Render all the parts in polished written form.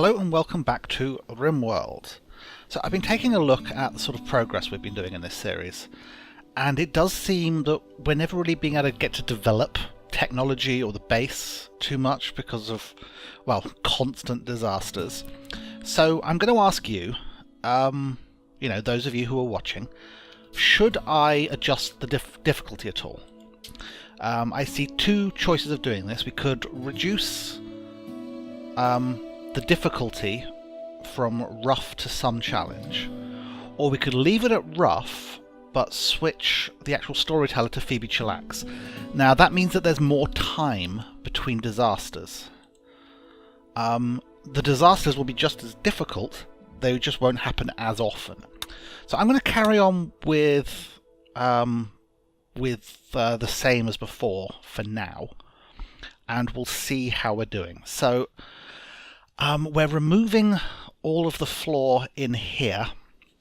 Hello and welcome back to Rimworld. So I've been taking a look at the sort of progress we've been doing in this series, and it does seem that we're never really being able to get to develop technology or the base too much because of, well, constant disasters. So I'm going to ask you, those of you who are watching, should I adjust the difficulty at all? I see two choices of doing this. We could reduce the difficulty from rough to some challenge, or we could leave it at rough but switch the actual storyteller to Phoebe Chillax. Now that means that there's more time between disasters. The disasters will be just as difficult, they just won't happen as often. So I'm going to carry on with the same as before for now, and we'll see how we're doing. So we're removing all of the floor in here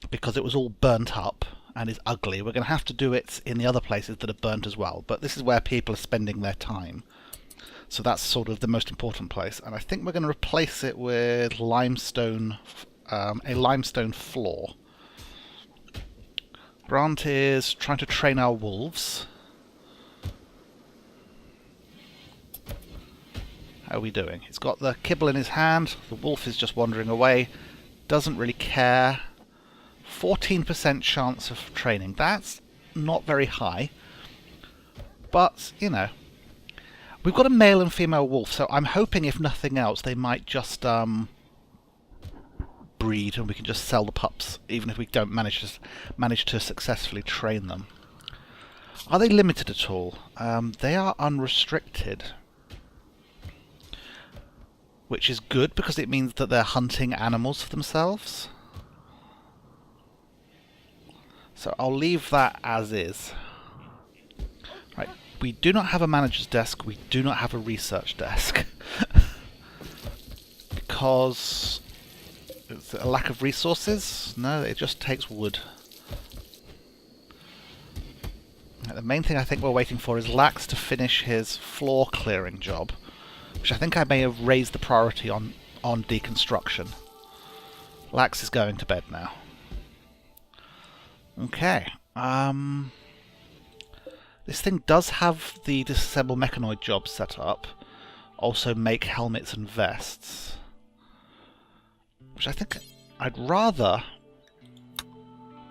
because it was all burnt up and is ugly. We're going to have to do it in the other places that are burnt as well, but this is where people are spending their time. So that's sort of the most important place, and I think we're going to replace it with limestone, a limestone floor. Grant is trying to train our wolves. How are we doing? He's got the kibble in his hand. The wolf is just wandering away. Doesn't really care. 14% chance of training. That's not very high. But, you know. We've got a male and female wolf, so I'm hoping, if nothing else, they might just breed and we can just sell the pups, even if we don't manage to successfully train them. Are they limited at all? They are unrestricted, which is good because it means that they're hunting animals for themselves. So I'll leave that as is. Right, we do not have a manager's desk, we do not have a research desk. Because it's a lack of resources? No, it just takes wood. The main thing I think we're waiting for is Lax to finish his floor clearing job, which I think I may have raised the priority on deconstruction. Lax is going to bed now. Okay. This thing does have the disassemble mechanoid job set up. Also make helmets and vests. Which I think I'd rather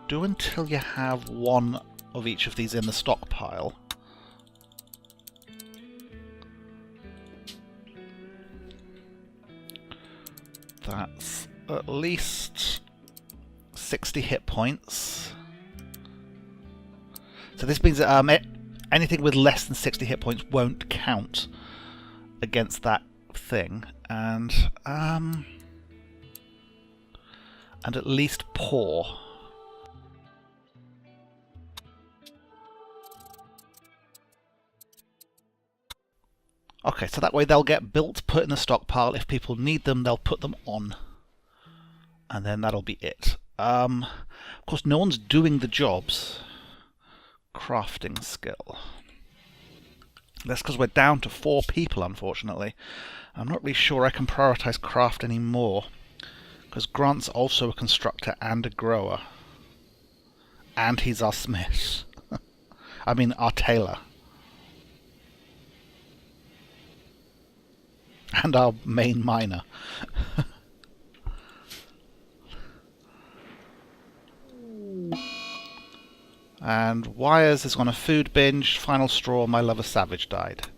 do until you have one of each of these in the stockpile. That's at least 60 hit points. So this means that anything with less than 60 hit points won't count against that thing, and at least poor. Okay, so that way they'll get built, put in the stockpile. If people need them, they'll put them on. And then that'll be it. Of course, no one's doing the jobs. Crafting skill. That's because we're down to 4 people, unfortunately. I'm not really sure I can prioritize craft anymore, because Grant's also a constructor and a grower. And he's our smith. I mean, our tailor. And our main miner. And Wires is on a food binge. Final straw, my lover Savage died.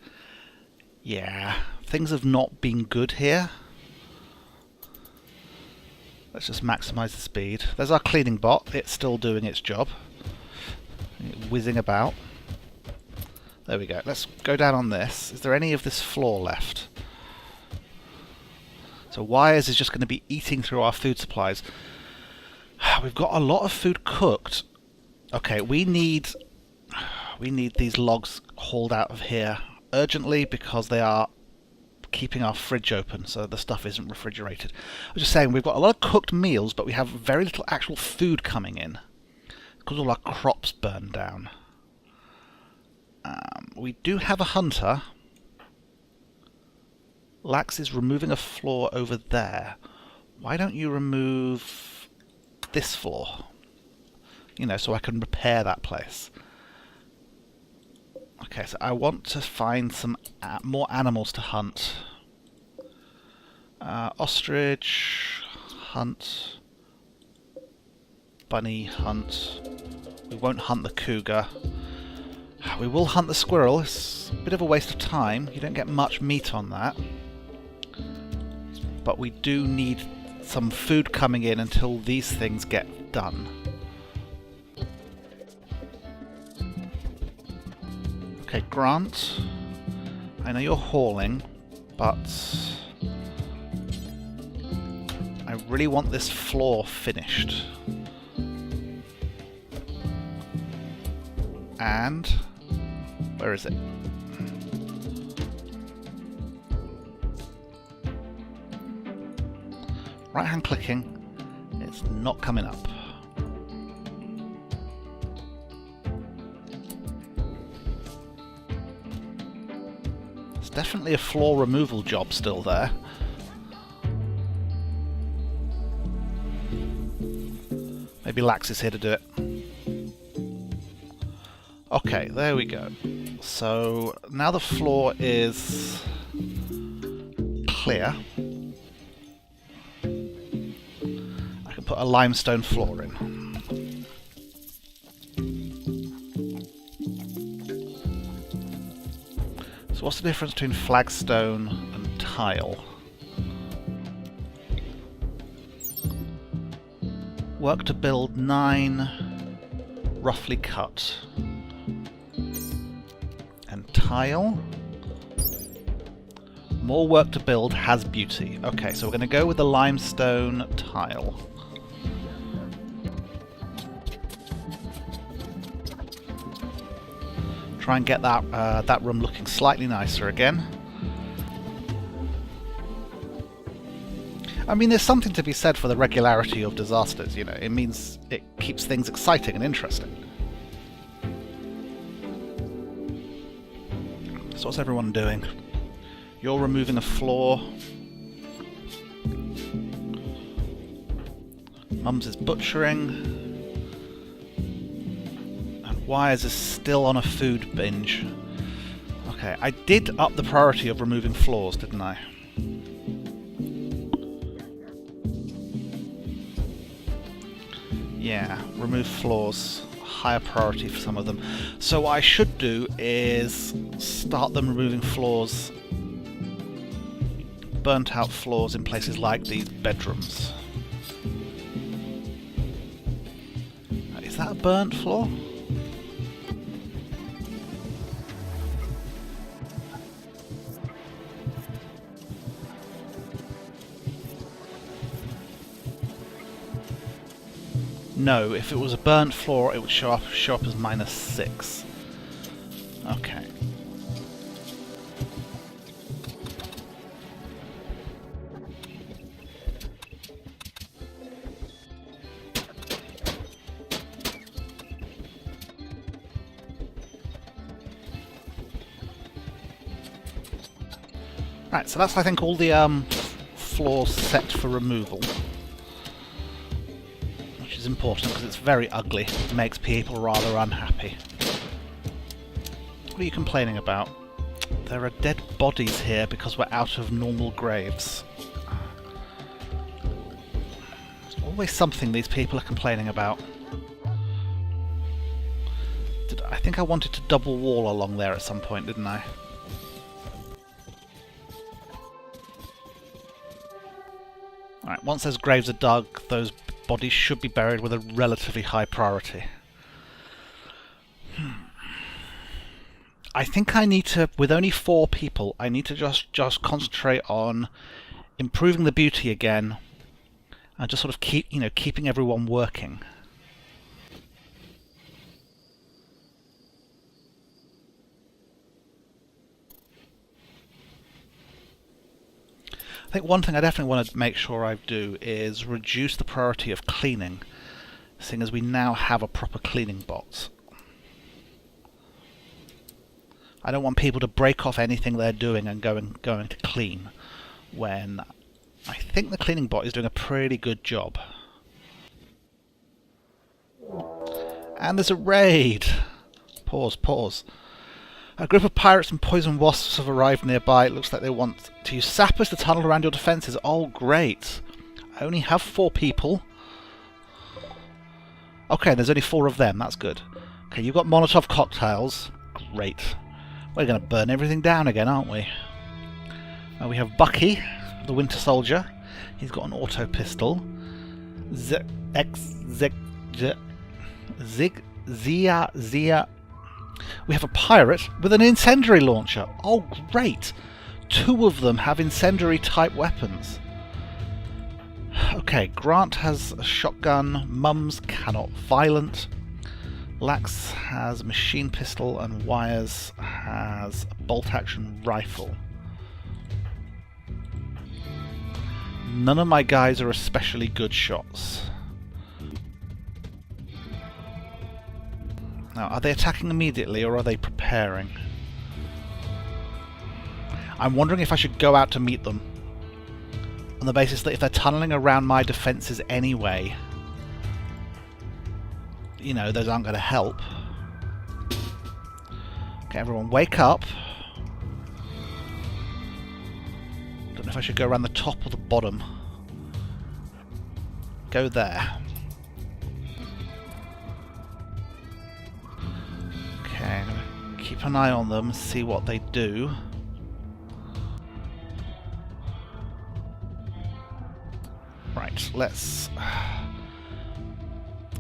Yeah, things have not been good here. Let's just maximise the speed. There's our cleaning bot. It's still doing its job. Whizzing about. There we go. Let's go down on this. Is there any of this floor left? So Wires is just going to be eating through our food supplies. We've got a lot of food cooked. Okay, we need these logs hauled out of here urgently because they are keeping our fridge open so the stuff isn't refrigerated. I was just saying, we've got a lot of cooked meals, but we have very little actual food coming in because all our crops burned down. We do have a hunter. Lax is removing a floor over there. Why don't you remove this floor? You know, so I can repair that place. Okay, so I want to find some more animals to hunt. Ostrich, hunt. Bunny, hunt. We won't hunt the cougar. We will hunt the squirrel. It's a bit of a waste of time. You don't get much meat on that. But we do need some food coming in until these things get done. Okay, Grant. I know you're hauling, but I really want this floor finished. And where is it? Right hand clicking, it's not coming up. There's definitely a floor removal job still there. Maybe Lax is here to do it. Okay, there we go. So now the floor is clear. I can put a limestone floor in. So what's the difference between flagstone and tile? Work to build 9, roughly cut. Tile. More work to build has beauty. Okay, so we're going to go with the limestone tile. Try and get that room looking slightly nicer again. I mean, there's something to be said for the regularity of disasters, you know. It means it keeps things exciting and interesting. So what's everyone doing? You're removing a floor. Mums is butchering. And Wires is still on a food binge. Okay, I did up the priority of removing floors, didn't I? Yeah, remove floors. Higher priority for some of them. So what I should do is start them removing floors, burnt out floors in places like these bedrooms. Is that a burnt floor? No, if it was a burnt floor, it would show up as -6. Okay. Right, so that's, I think, all the floors set for removal. Is important because it's very ugly. It makes people rather unhappy. What are you complaining about? There are dead bodies here because we're out of normal graves. There's always something these people are complaining about. I think I wanted to double wall along there at some point, didn't I? Alright, once those graves are dug, those bodies should be buried with a relatively high priority. I think I need to, with only 4 people, I need to just concentrate on improving the beauty again, and just sort of keeping everyone working. I think one thing I definitely want to make sure I do is reduce the priority of cleaning, seeing as we now have a proper cleaning box. I don't want people to break off anything they're doing and going to clean when I think the cleaning bot is doing a pretty good job. And there's a raid! Pause. A group of pirates and poison wasps have arrived nearby. It looks like they want to use sappers to tunnel around your defences. Oh, great. I only have 4 people. Okay, there's only 4 of them. That's good. Okay, you've got Molotov cocktails. Great. We're going to burn everything down again, aren't we? We have Bucky, the Winter Soldier. He's got an auto pistol. Zia. We have a pirate with an incendiary launcher. Oh, great! 2 of them have incendiary type weapons. Okay, Grant has a shotgun. Mums cannot violent. Lax has a machine pistol, and Wires has a bolt-action rifle. None of my guys are especially good shots. Now, are they attacking immediately, or are they preparing? I'm wondering if I should go out to meet them, on the basis that if they're tunneling around my defences anyway, you know, those aren't going to help. Okay, everyone wake up. Don't know if I should go around the top or the bottom. Go there. Okay, I'm going to keep an eye on them, see what they do. Right, let's...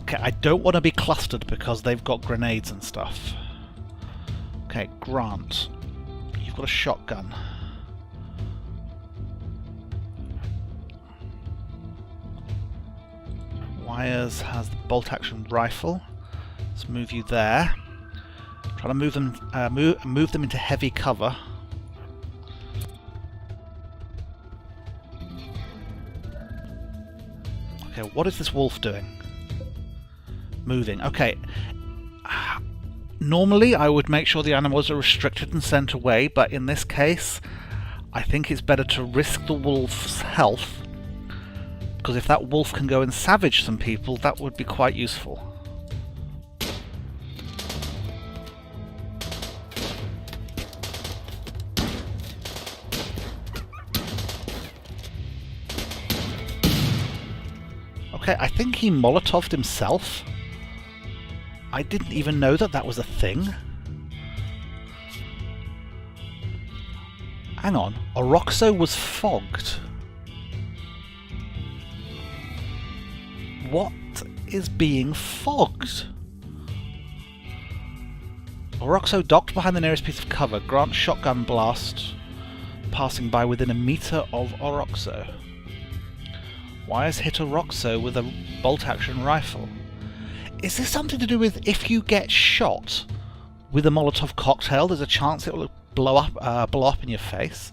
Okay, I don't want to be clustered because they've got grenades and stuff. Okay, Grant, you've got a shotgun. Wires has the bolt-action rifle. Let's move you there. Try to move them, move them into heavy cover. Okay, what is this wolf doing? Moving. Okay. Normally I would make sure the animals are restricted and sent away, but in this case I think it's better to risk the wolf's health, because if that wolf can go and savage some people, that would be quite useful. Okay, I think he Molotov'd himself. I didn't even know that that was a thing. Hang on, Oroxo was fogged. What is being fogged? Oroxo docked behind the nearest piece of cover. Grant shotgun blast passing by within a meter of Oroxo. Wires hit Oroxo with a bolt-action rifle. Is this something to do with if you get shot with a Molotov cocktail, there's a chance it will blow up in your face?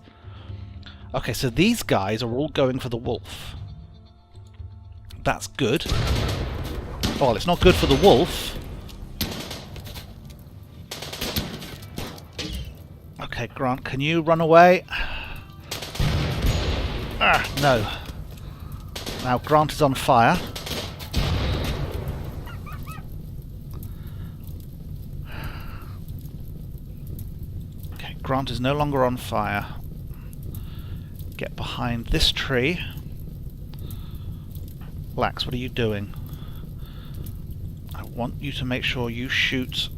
Okay, so these guys are all going for the wolf. That's good. Well, it's not good for the wolf. Okay, Grant, can you run away? Ah, no. Now Grant is on fire. Okay, Grant is no longer on fire. Get behind this tree. Lax, what are you doing? I want you to make sure you shoot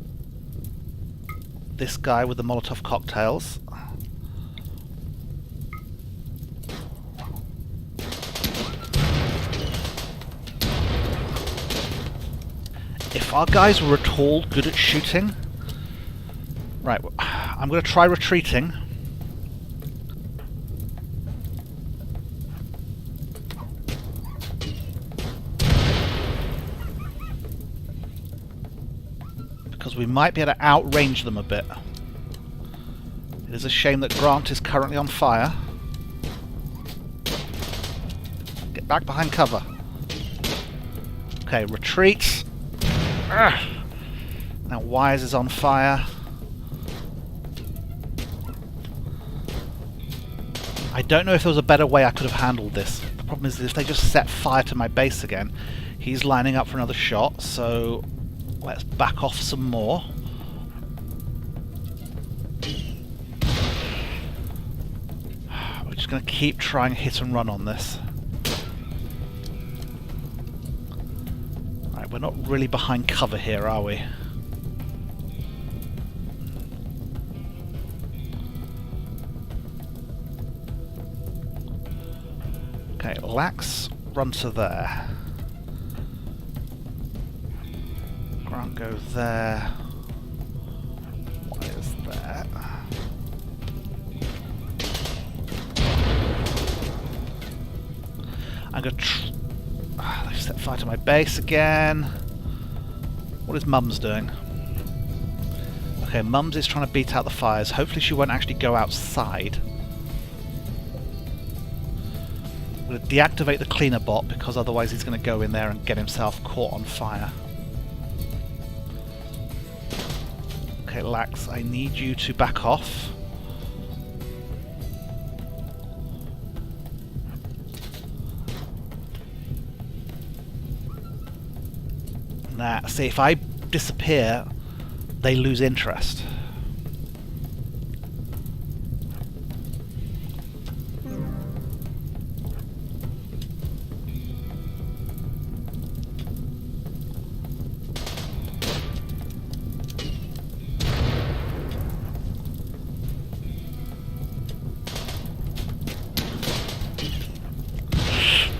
this guy with the Molotov cocktails. If our guys were at all good at shooting... Right, I'm going to try retreating. Because we might be able to outrange them a bit. It is a shame that Grant is currently on fire. Get back behind cover. Okay, retreat. Now Wires is on fire. I I don't know if there was a better way I could have handled this. The problem is if they just set fire to my base again, he's lining up for another shot, so let's back off some more. We're just going to keep trying hit and run on this. Right, we're not really behind cover here, are we? Okay, Lax, run to there. Grant, go there. What is that? I'm going to they've set fire to my base again. What is Mums doing? Okay, Mums is trying to beat out the fires. Hopefully she won't actually go outside. I'm going to deactivate the cleaner bot because otherwise he's going to go in there and get himself caught on fire. Okay, Lax, I need you to back off. Nah, see, if I disappear, they lose interest.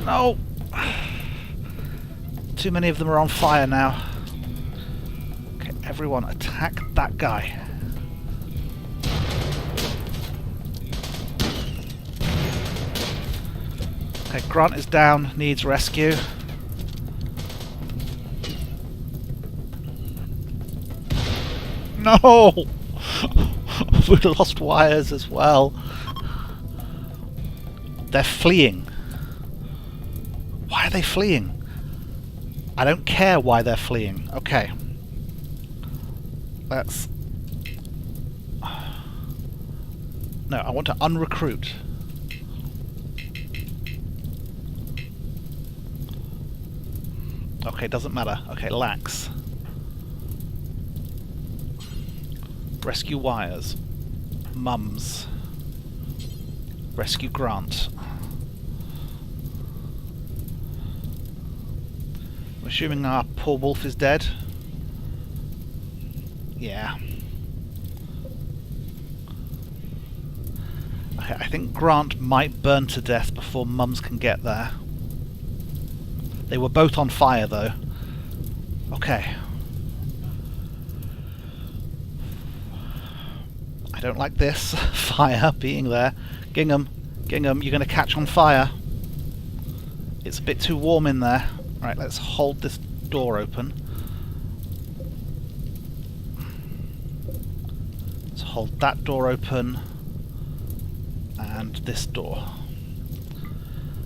No! Too many of them are on fire now. Okay, everyone attack that guy. Okay, Grant is down, needs rescue. No! We've lost wires as well. They're fleeing. Why are they fleeing? I don't care why they're fleeing. Okay. Let's... No, I want to unrecruit. Okay, doesn't matter. Okay, Lax. Rescue wires. Mums. Rescue Grant. I'm assuming our poor wolf is dead. Yeah. Okay, I think Grant might burn to death before Mums can get there. They were both on fire though. Okay. I don't like this fire being there. Gingham, Gingham, you're going to catch on fire. It's a bit too warm in there. Right, let's hold this door open. Let's hold that door open. And this door.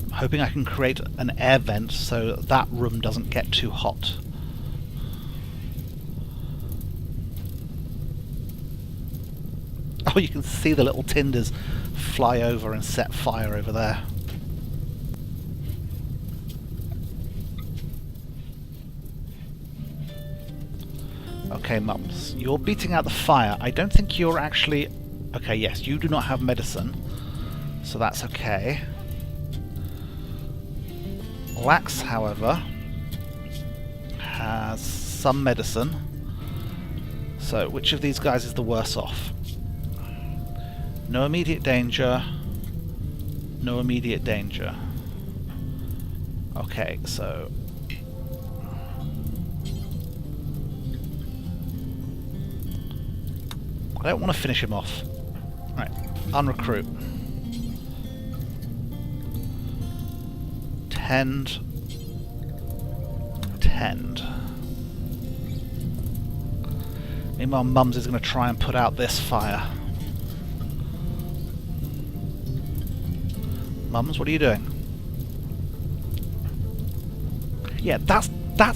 I'm hoping I can create an air vent so that room doesn't get too hot. Oh, you can see the little tinders fly over and set fire over there. Okay, Mums, you're beating out the fire. I don't think you're actually... Okay, yes, you do not have medicine, so that's okay. Lax, however, has some medicine. So, which of these guys is the worse off? No immediate danger. No immediate danger. Okay, so... I don't want to finish him off. Right, unrecruit. Tend. Tend. Meanwhile, Mums is going to try and put out this fire. Mums, what are you doing? Yeah, that's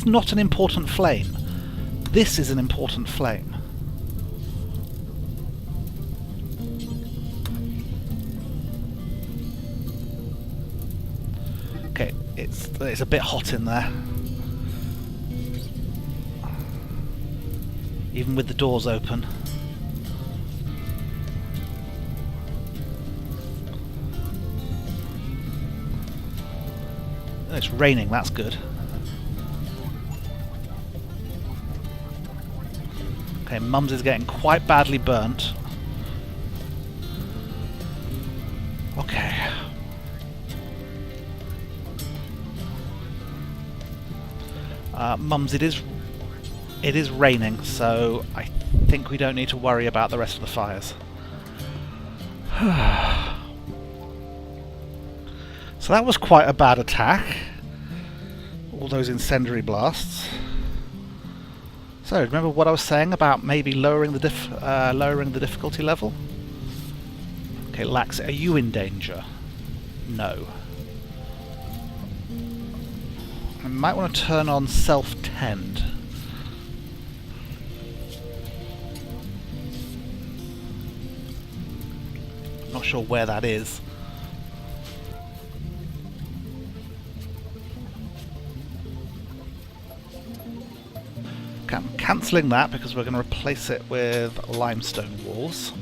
not an important flame. This is an important flame. It's a bit hot in there. Even with the doors open. Oh, it's raining, that's good. Okay, Mums is getting quite badly burnt. Okay. Mums, it is raining, so I think we don't need to worry about the rest of the fires. So that was quite a bad attack. All those incendiary blasts. So remember what I was saying about maybe lowering the difficulty level? Okay, Lax, are you in danger? No. I might want to turn on self-tend. Not sure where that is. Okay, I'm cancelling that because we're going to replace it with limestone walls.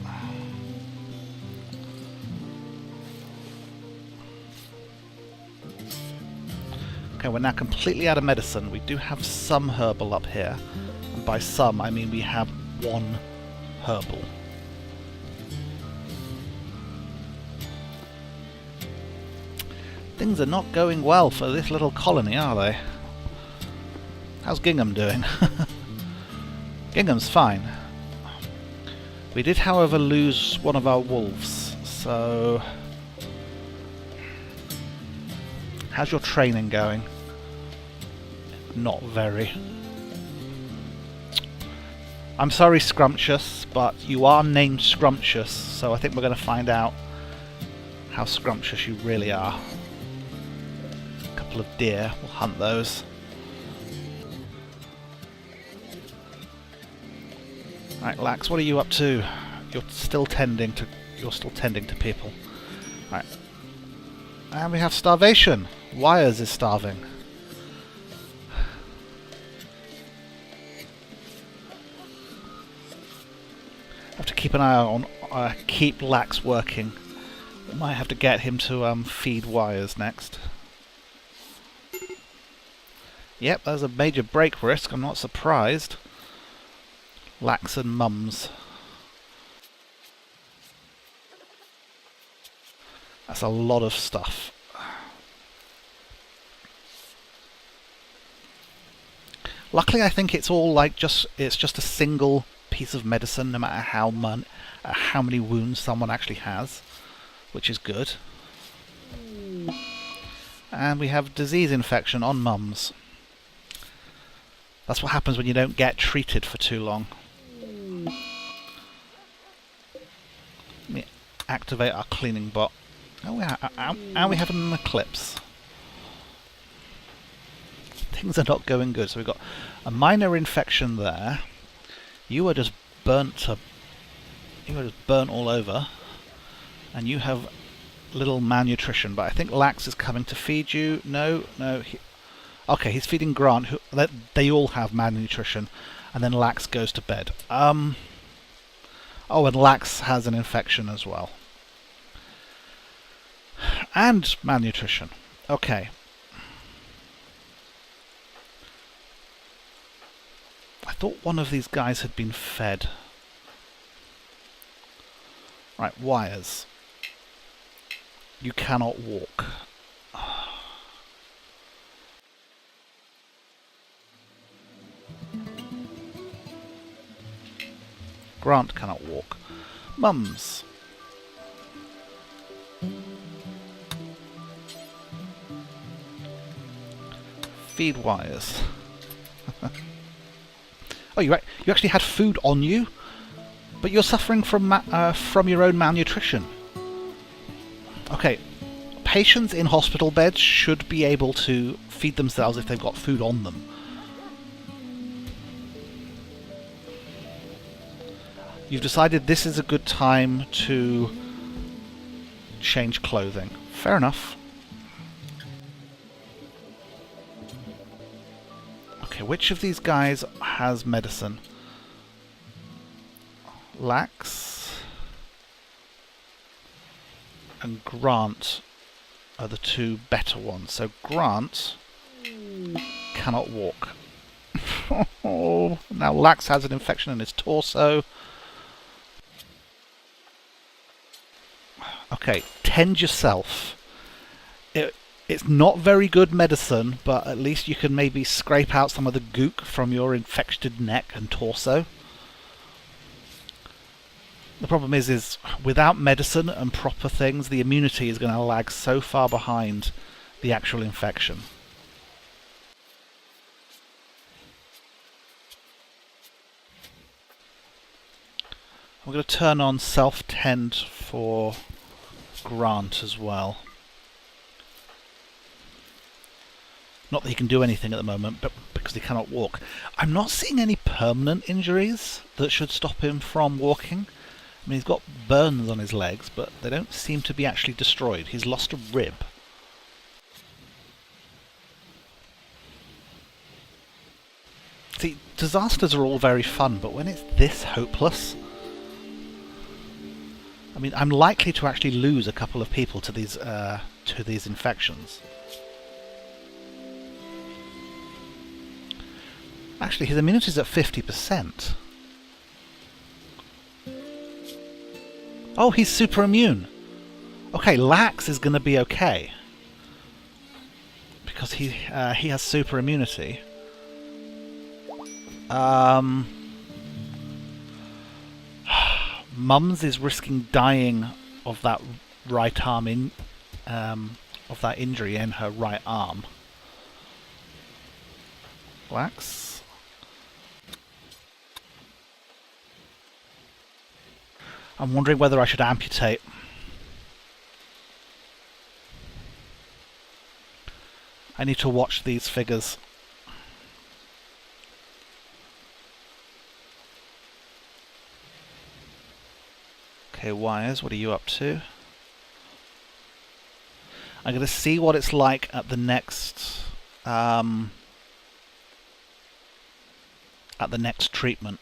Okay, we're now completely out of medicine. We do have some herbal up here. And by some, I mean we have one herbal. Things are not going well for this little colony, are they? How's Gingham doing? Gingham's fine. We did, however, lose one of our wolves, so... How's your training going? Not very. I'm sorry, Scrumptious, but you are named Scrumptious, so I think we're going to find out how scrumptious you really are. A couple of deer, we'll hunt those. Right, Lax, what are you up to? You're still tending to people. Right. And we have starvation. Wires is starving. Have to keep an eye on keep Lax working. We might have to get him to feed Wires next. Yep, there's a major break risk. I'm not surprised. Lax and Mums. That's a lot of stuff. Luckily, I think it's all like it's just a single piece of medicine, no matter how many wounds someone actually has, which is good. And we have disease infection on Mums. That's what happens when you don't get treated for too long. Let me activate our cleaning bot. And we have an eclipse. Things are not going good. So we've got a minor infection there. You are just burnt all over. And you have little malnutrition. But I think Lax is coming to feed you. No. Okay, he's feeding Grant. They all have malnutrition. And then Lax goes to bed. Oh, and Lax has an infection as well. And malnutrition. Okay. I thought one of these guys had been fed. Right, Wires. You cannot walk. Grant cannot walk. Mums. Feed Wires. Oh, you actually had food on you, but you're suffering from your own malnutrition. Okay, patients in hospital beds should be able to feed themselves if they've got food on them. You've decided this is a good time to change clothing. Fair enough. Okay, which of these guys has medicine? Lax and Grant are the two better ones. So Grant cannot walk. Oh, now Lax has an infection in his torso. Okay, tend yourself. It's not very good medicine, but at least you can maybe scrape out some of the gook from your infected neck and torso. The problem is without medicine and proper things, the immunity is going to lag so far behind the actual infection. I'm going to turn on self-tend for Grant as well. Not that he can do anything at the moment, but because he cannot walk. I'm not seeing any permanent injuries that should stop him from walking. I mean, he's got burns on his legs, but they don't seem to be actually destroyed. He's lost a rib. See, disasters are all very fun, but when it's this hopeless... I mean, I'm likely to actually lose a couple of people to these infections. Actually, his immunity's at 50%. Oh, he's super immune. Okay, Lax is going to be okay. Because he has super immunity. Mums is risking dying of that right arm of that injury in her right arm. Lax. I'm wondering whether I should amputate. I need to watch these figures. Okay, Wires, what are you up to? I'm going to see what it's like at the next treatment.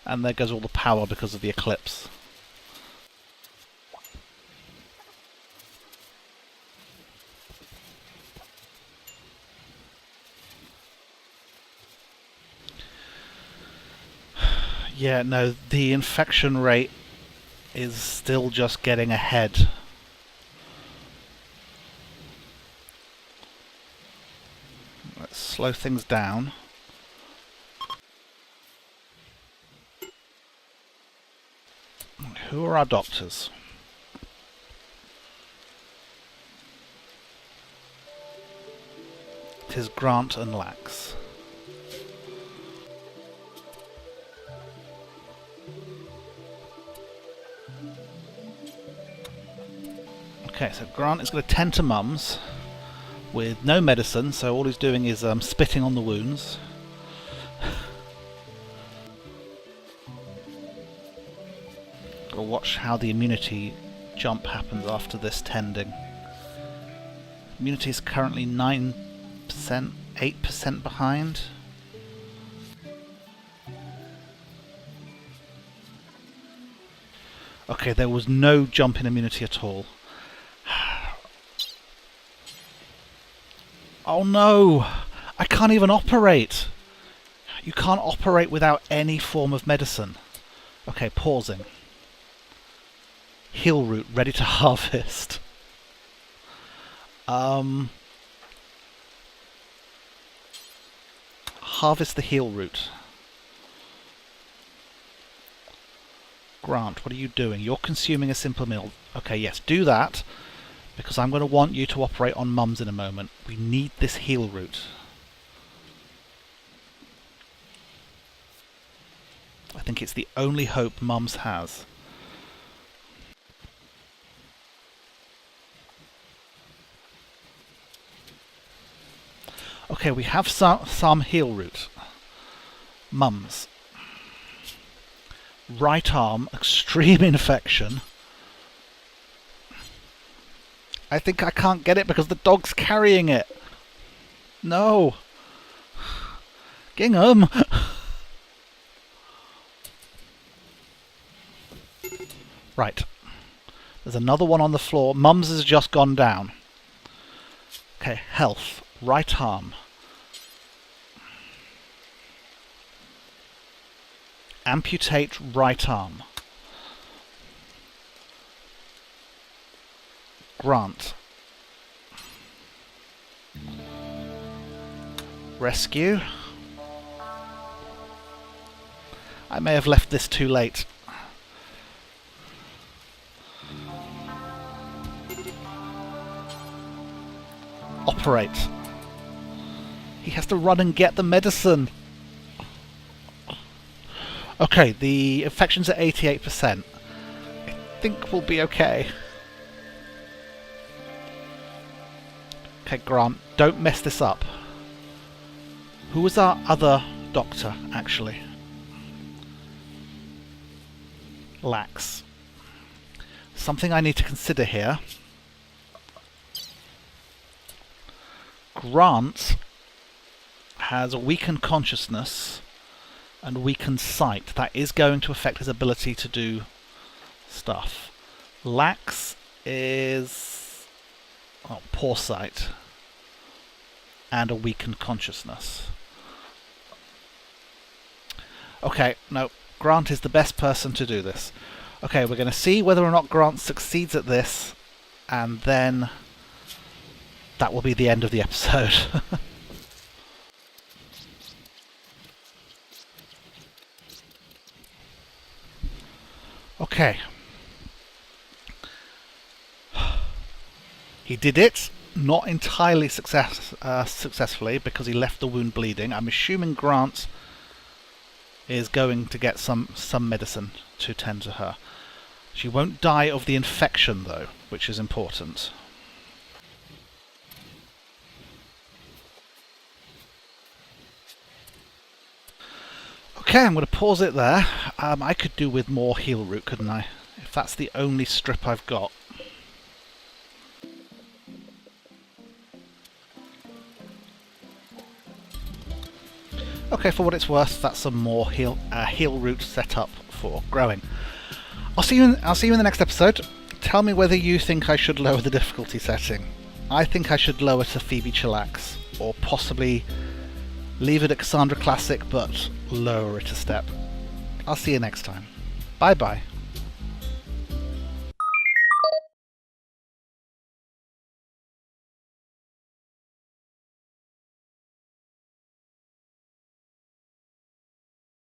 And there goes all the power because of the eclipse. Yeah, no, the infection rate is still just getting ahead. Let's slow things down. Who are our doctors? It is Grant and Lax. Okay, so Grant is going to tend to Mums with no medicine, so all he's doing is spitting on the wounds. Gotta watch how the immunity jump happens after this tending. Immunity is currently 9%, 8% behind. Okay, there was no jump in immunity at all. Oh no! I can't even operate! You can't operate without any form of medicine. Okay, pausing. Heal root ready to harvest. Harvest the heal root. Grant, what are you doing? You're consuming a simple meal. Okay, yes, do that. Because I'm going to want you to operate on Mums in a moment. We need this heal root. I think it's the only hope Mums has. Okay, we have some heal root. Mums. Right arm, extreme infection. I think I can't get it because the dog's carrying it. No. Gingham. Right. There's another one on the floor. Mum's has just gone down. Okay, health. Right arm. Amputate right arm. Grant. Rescue. I may have left this too late. Operate. He has to run and get the medicine. Okay, the infection's at 88%. I think we'll be okay. Okay, Grant, don't mess this up. Who was our other doctor, actually? Lax. Something I need to consider here. Grant has a weakened consciousness and weakened sight. That is going to affect his ability to do stuff. Lax is poor sight and a weakened consciousness. Okay, no, Grant is the best person to do this. Okay, we're going to see whether or not Grant succeeds at this, and then that will be the end of the episode. Okay. He did it. Not entirely successfully, because he left the wound bleeding. I'm assuming Grant is going to get some medicine to tend to her. She won't die of the infection, though, which is important. Okay, I'm going to pause it there. I could do with more heal root, couldn't I? If that's the only strip I've got. Okay, for what it's worth, that's some more heal root set up for growing. I'll see you in the next episode. Tell me whether you think I should lower the difficulty setting. I think I should lower to Phoebe Chillax, or possibly leave it at Cassandra Classic, but lower it a step. I'll see you next time. Bye bye.